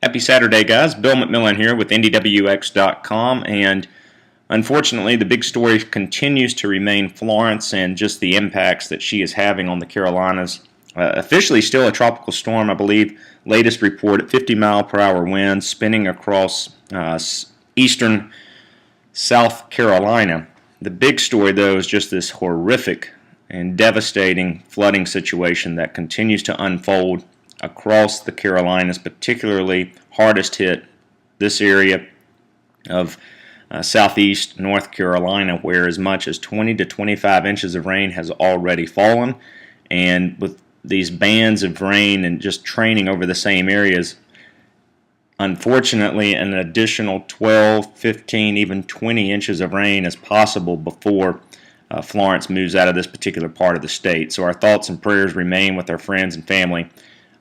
Happy Saturday, guys. Bill McMillan here with IndyWX.com, and unfortunately, the big story continues to remain Florence and just the impacts that she is having on the Carolinas. Officially still a tropical storm, I believe. Latest report at 50-mile-per-hour winds spinning across eastern South Carolina. The big story, though, is just this horrific and devastating flooding situation that continues to unfold across the Carolinas, particularly hardest hit this area of southeast North Carolina, where as much as 20 to 25 inches of rain has already fallen. And with these bands of rain and just training over the same areas, unfortunately an additional 12, 15, even 20 inches of rain is possible before Florence moves out of this particular part of the state. So our thoughts and prayers remain with our friends and family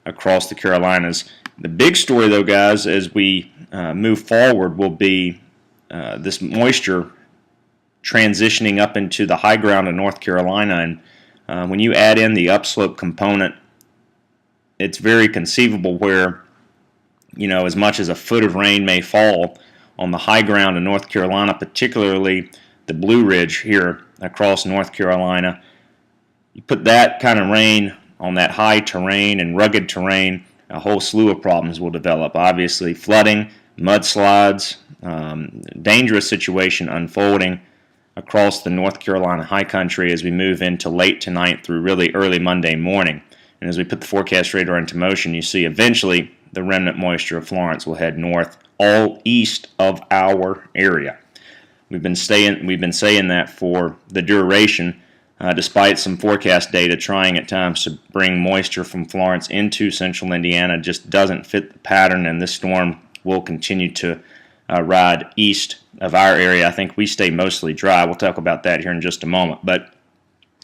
across the Carolinas. The big story, though, guys, as we move forward will be this moisture transitioning up into the high ground of North Carolina. And when you add in the upslope component, it's very conceivable where, as much as a foot of rain may fall on the high ground of North Carolina, particularly the Blue Ridge here across North Carolina. You put that kind of rain on that high terrain and rugged terrain, a whole slew of problems will develop. Obviously, flooding, mudslides, dangerous situation unfolding across the North Carolina high country as we move into late tonight through really early Monday morning. And as we put the forecast radar into motion, you see eventually the remnant moisture of Florence will head north, all east of our area. We've been saying that for the duration. Despite some forecast data trying at times to bring moisture from Florence into central Indiana, just doesn't fit the pattern, and this storm will continue to ride east of our area. I think we stay mostly dry. We'll talk about that here in just a moment. But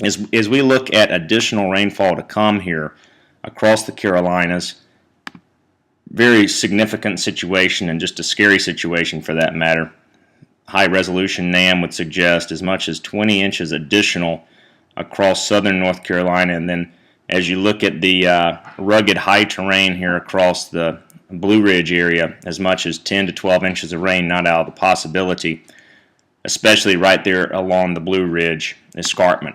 as we look at additional rainfall to come here across the Carolinas, very significant situation and just a scary situation for that matter. High-resolution NAM would suggest as much as 20 inches additional across southern North Carolina, and then as you look at the rugged high terrain here across the Blue Ridge area, as much as 10 to 12 inches of rain not out of the possibility, especially right there along the Blue Ridge escarpment.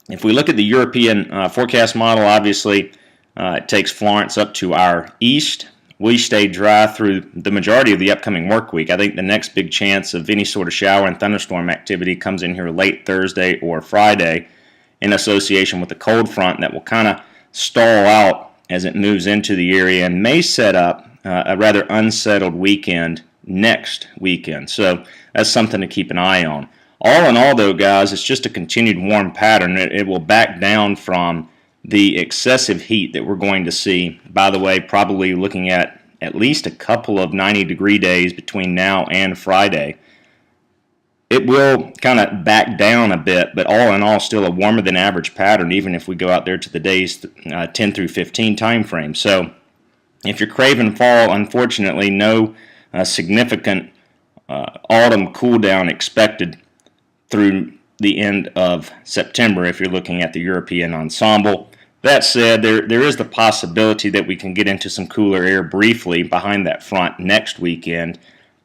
If we look at the European forecast model, obviously it takes Florence up to our east. We stay dry through the majority of the upcoming work week. I think the next big chance of any sort of shower and thunderstorm activity comes in here late Thursday or Friday in association with the cold front that will kind of stall out as it moves into the area and may set up a rather unsettled weekend next weekend. So that's something to keep an eye on. All in all, though, guys, it's just a continued warm pattern. It will back down from the excessive heat that we're going to see. By the way, probably looking at least a couple of 90-degree days between now and Friday. It will kind of back down a bit, but all in all, still a warmer than average pattern, even if we go out there to the days 10 through 15 time frame. So if you're craving fall, unfortunately, no significant autumn cool down expected through the end of September if you're looking at the European ensemble. That said, there is the possibility that we can get into some cooler air briefly behind that front next weekend.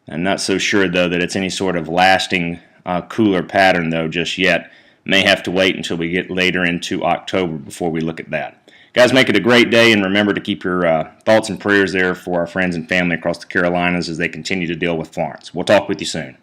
I'm not so sure, though, that it's any sort of lasting cooler pattern, though, just yet. May have to wait until we get later into October before we look at that. Guys, make it a great day, and remember to keep your thoughts and prayers there for our friends and family across the Carolinas as they continue to deal with Florence. We'll talk with you soon.